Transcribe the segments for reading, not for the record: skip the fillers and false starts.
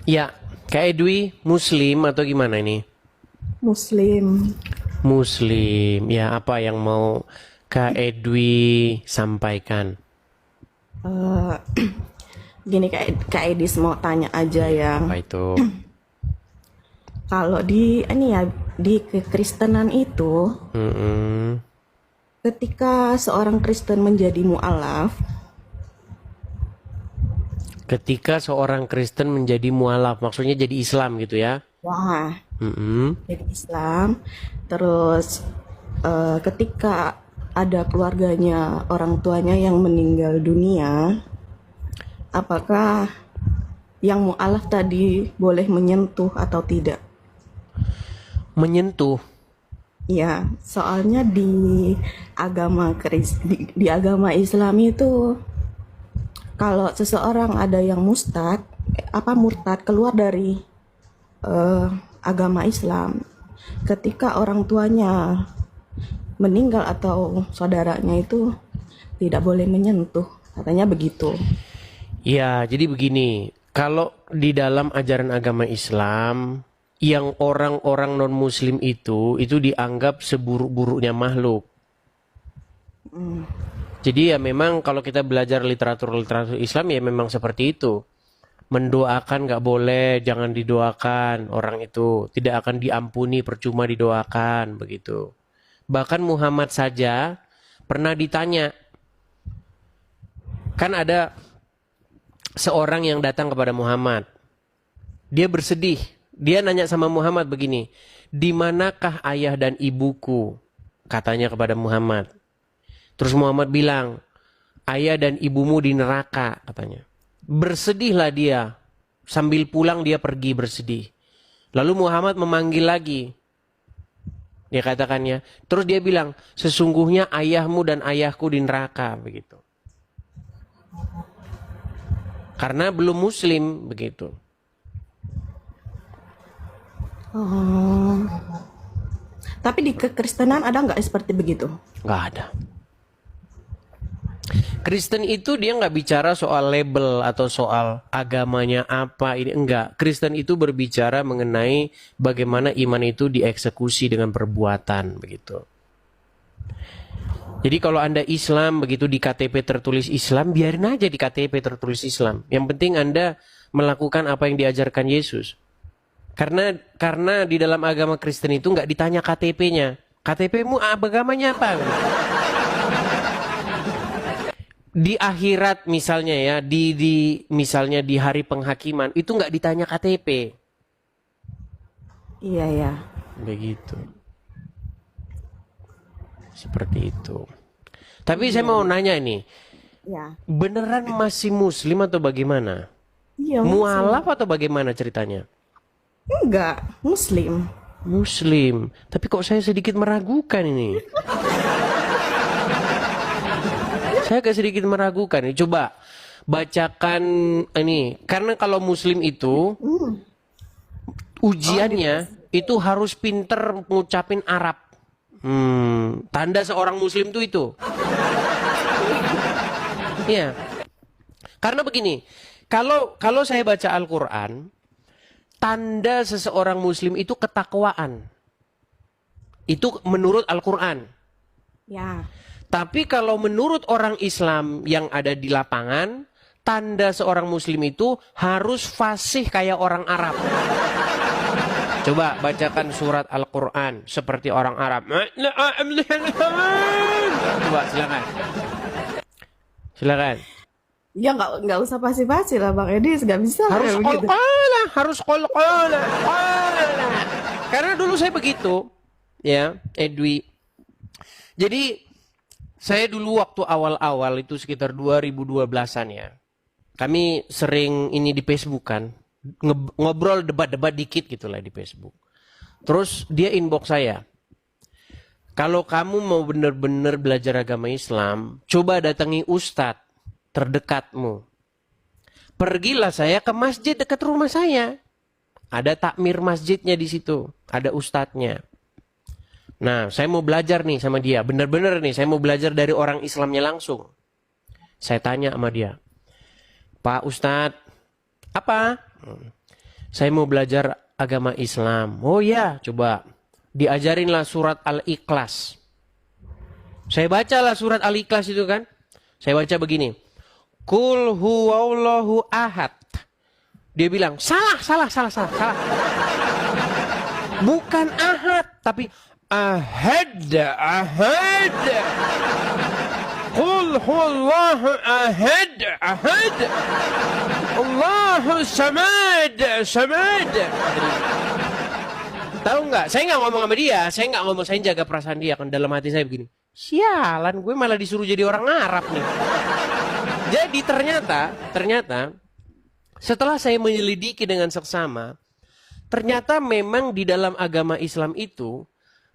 Ya, Kak Edwi Muslim atau gimana ini? Muslim. Muslim. Ya, apa yang mau Kak Edwi sampaikan? Eh, Gini Kak Edis mau tanya aja ya. Apa itu? Kalau di ini ya di kekristenan itu, Mm-mm. ketika seorang Kristen menjadi mualaf, Ketika seorang Kristen menjadi mualaf, maksudnya jadi Islam gitu ya? wah, Mm-mm. jadi Islam, terus ketika ada keluarganya, orang tuanya yang meninggal dunia, apakah yang mualaf tadi boleh menyentuh atau tidak? Menyentuh. Ya, soalnya di agama Islam itu kalau seseorang ada yang murtad keluar dari eh, agama Islam, ketika orang tuanya meninggal atau saudaranya itu tidak boleh menyentuh, katanya begitu. Ya, jadi begini. Kalau di dalam ajaran agama Islam, yang orang-orang non-Muslim itu dianggap seburuk-buruknya makhluk. Jadi ya memang kalau kita belajar literatur-literatur Islam ya memang seperti itu. Mendoakan nggak boleh, jangan didoakan orang itu. Tidak akan diampuni, percuma didoakan, begitu. Bahkan Muhammad saja pernah ditanya, kan ada seorang yang datang kepada Muhammad. Dia bersedih. Dia nanya sama Muhammad begini, di manakah ayah dan ibuku? Katanya kepada Muhammad. Terus Muhammad bilang, ayah dan ibumu di neraka, katanya. Bersedihlah dia. Sambil pulang dia pergi bersedih. Lalu Muhammad memanggil lagi. Dia katakannya. Terus dia bilang, sesungguhnya ayahmu dan ayahku di neraka, begitu. Karena belum muslim, begitu. Oh. Tapi di kekristenan ada nggak seperti begitu? Nggak ada. Kristen itu dia nggak bicara soal label atau soal agamanya apa ini enggak. Kristen itu berbicara mengenai bagaimana iman itu dieksekusi dengan perbuatan begitu. Jadi kalau Anda Islam begitu di KTP tertulis Islam, biarin aja di KTP tertulis Islam. Yang penting Anda melakukan apa yang diajarkan Yesus. Karena di dalam agama Kristen itu nggak ditanya KTP-nya. KTP-mu agamanya apa? Di akhirat misalnya ya, misalnya di hari penghakiman itu nggak ditanya KTP. Iya ya. Begitu. Seperti itu. Tapi saya Iya mau iya. nanya ini, Ya. beneran masih muslim atau bagaimana? Iya Muslim. Mualaf atau bagaimana ceritanya? Enggak, Muslim. Muslim. Tapi kok saya sedikit meragukan ini. Saya agak sedikit meragukan ini. Coba bacakan ini. Karena kalau muslim itu Oh di ujiannya itu harus pinter ngucapin Arab. Tanda seorang muslim tuh itu. Iya. Karena begini, kalau saya baca Al-Qur'an, tanda seseorang muslim itu ketakwaan. Itu menurut Al-Qur'an. ya. Tapi kalau menurut orang Islam yang ada di lapangan, tanda seorang muslim itu harus fasih kayak orang Arab. Coba bacakan surat Al-Quran seperti orang Arab. Coba silakan. Silakan. Ya nggak usah pasti-pasti lah Bang Edis, nggak bisa Harus kayak begitu. qalqala, harus qalqala. Qala. Karena dulu saya begitu, ya, Edwi. Jadi saya dulu waktu awal-awal itu sekitar 2012-an ya. Kami sering ini di Facebook kan. Ngobrol debat-debat dikit gitu lah di Facebook. Terus dia inbox saya. Kalau kamu mau benar-benar belajar agama Islam, coba datangi ustadz terdekatmu. Pergilah saya ke masjid dekat rumah saya. Ada takmir masjidnya di situ. Ada ustadznya. Nah, saya mau belajar nih sama dia. Benar-benar nih, saya mau belajar dari orang Islamnya langsung. Saya tanya sama dia. Pak Ustadz, apa? Saya mau belajar agama Islam. Oh ya, coba diajarinlah surat Al-Ikhlas. Saya bacalah surat Al-Ikhlas itu kan. Saya baca begini. Qul huwallahu ahad. Dia bilang, salah. Bukan ahad, tapi ahad. Qul huwallahu ahad. Allahu samad. Tahu nggak? Saya nggak ngomong sama dia. Saya nggak ngomong, saya jaga perasaan dia. Kan dalam hati saya begini. Sialan, gue malah disuruh jadi orang Arab nih. Jadi ternyata setelah saya menyelidiki dengan seksama, ternyata memang di dalam agama Islam itu,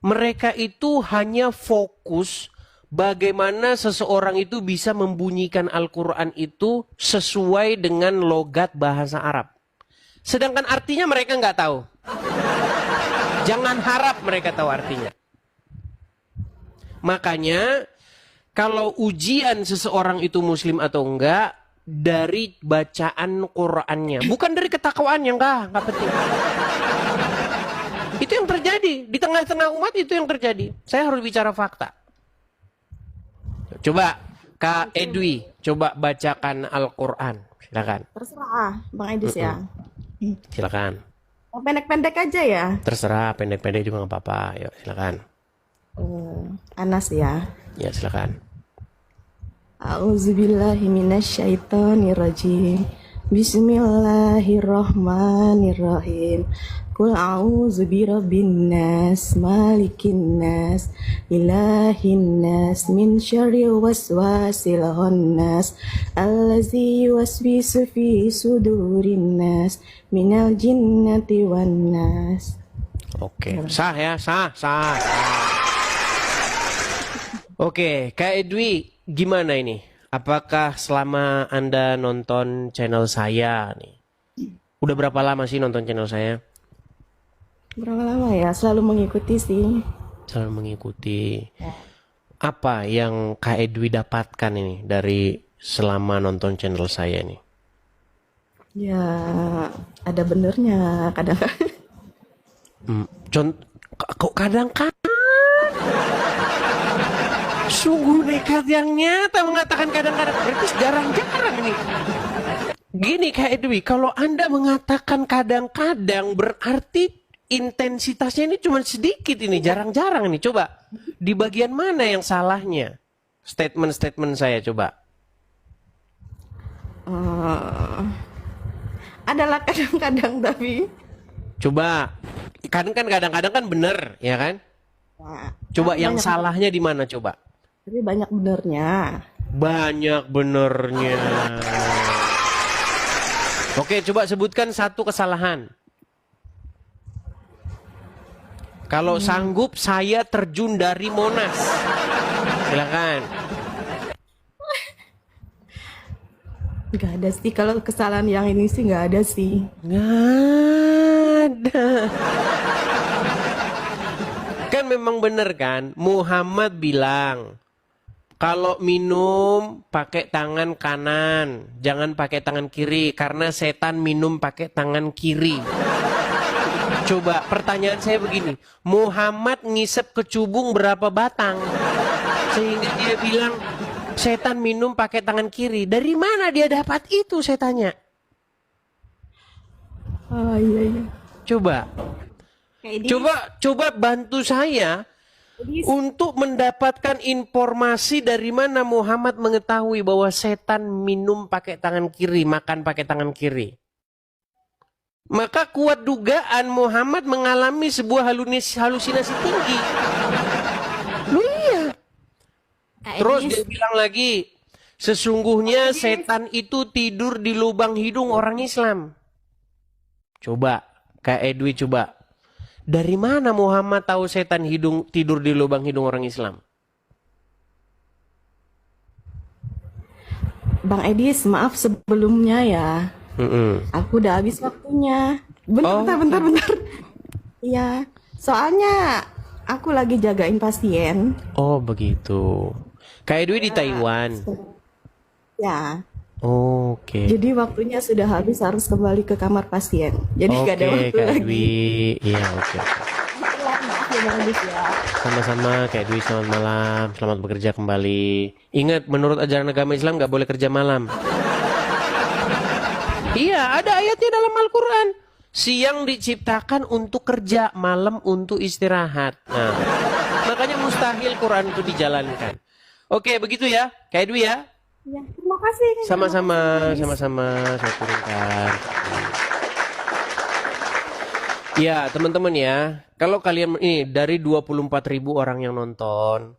mereka itu hanya fokus bagaimana seseorang itu bisa membunyikan Al-Quran itu sesuai dengan logat bahasa Arab. Sedangkan artinya mereka nggak tahu. Jangan harap mereka tahu artinya. Makanya kalau ujian seseorang itu muslim atau enggak dari bacaan Qur'annya, bukan dari ketakwaannya, enggak penting. Itu yang terjadi di tengah-tengah umat, itu yang terjadi. Saya harus bicara fakta. Coba Kak Edwi, coba bacakan Al-Qur'an, silakan. Terserah Bang Edis ya. Silakan. Oh, pendek-pendek aja ya. Terserah, pendek-pendek juga nggak apa-apa. Yuk, silakan. Anas ya. Ya, silakan. A'udzubillahi minasyaitonirrajim. Bismillahirrahmanirrahim. Qul a'udzu birabbin nas, malikin nas, ilahin nas, min syarri waswasil khannas, allazi yuwaswisu fi sudurin nas, minal jinnati wan nas. Oke, sah ya, sah. Oke, Kak Edwi, gimana ini? Apakah selama Anda nonton channel saya nih? Udah berapa lama sih nonton channel saya? Berapa lama ya? Selalu mengikuti sih. Selalu mengikuti. Apa yang Kak Edwi dapatkan ini dari selama nonton channel saya nih? Ya, ada benernya kadang-kadang. Kok kadang-kadang? Sungguh nekat yang nyata mengatakan kadang-kadang. Berarti jarang-jarang nih. Gini Kak Edwi, kalau Anda mengatakan kadang-kadang berarti intensitasnya ini cuma sedikit ini, jarang-jarang nih. Coba, di bagian mana yang salahnya? Statement-statement saya coba. Adalah kadang-kadang tapi. Coba, kadang-kadang kan bener, ya kan? Ya, Coba yang banyak, salahnya di mana coba? tapi banyak benernya. Banyak benernya. Oke, coba sebutkan satu kesalahan. Kalau sanggup saya terjun dari Monas. Silakan. Nggak ada sih, kalau kesalahan yang ini sih nggak ada sih. Nggak ada. Kan memang bener kan, Muhammad bilang, kalau minum pakai tangan kanan, jangan pakai tangan kiri, karena setan minum pakai tangan kiri. Coba pertanyaan saya begini, Muhammad ngisep kecubung berapa batang? Sehingga dia bilang, setan minum pakai tangan kiri. Dari mana dia dapat itu, saya tanya. Oh iya. Coba. Kayak Coba bantu saya untuk mendapatkan informasi dari mana Muhammad mengetahui bahwa setan minum pakai tangan kiri, makan pakai tangan kiri. Maka kuat dugaan Muhammad mengalami sebuah halusinasi tinggi. Lu iya. Terus dia bilang lagi, sesungguhnya setan itu tidur di lubang hidung orang Islam. Coba, Kak Edwi coba. Dari mana Muhammad tahu setan tidur di lubang hidung orang Islam? Bang Edis, maaf sebelumnya ya. Aku udah habis waktunya. Bentar. Iya, soalnya aku lagi jagain pasien. Oh begitu. Kak Edwi di Taiwan. Ya. Oh Oke. Jadi waktunya sudah habis, harus kembali ke kamar pasien. Jadi gak ada Oke, waktu Kak lagi. Dwi. Iya, oke. Itulah, maaf ya Bang Adis ya. Sama-sama, Kak Dwi. Selamat malam. Selamat bekerja kembali. Ingat, menurut ajaran agama Islam nggak boleh kerja malam. Iya, ada ayatnya dalam Al-Quran. Siang diciptakan untuk kerja, malam untuk istirahat. Nah, makanya mustahil Quran itu dijalankan. Oke, begitu ya, Kak Dwi ya. Ya, terima kasih. Sama-sama, sama-sama. Saya turunkan. Ya, teman-teman ya. Kalau kalian ini dari 24.000 orang yang nonton,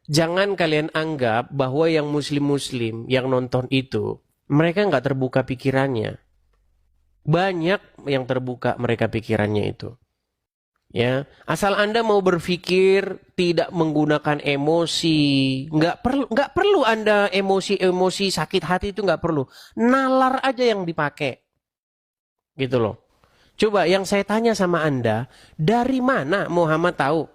jangan kalian anggap bahwa yang muslim-muslim yang nonton itu mereka nggak terbuka pikirannya. Banyak yang terbuka mereka pikirannya itu. Ya, asal Anda mau berpikir tidak menggunakan emosi, nggak perlu Anda emosi sakit hati itu nggak perlu. Nalar aja yang dipakai, gitu loh. Coba yang saya tanya sama Anda, dari mana Muhammad tahu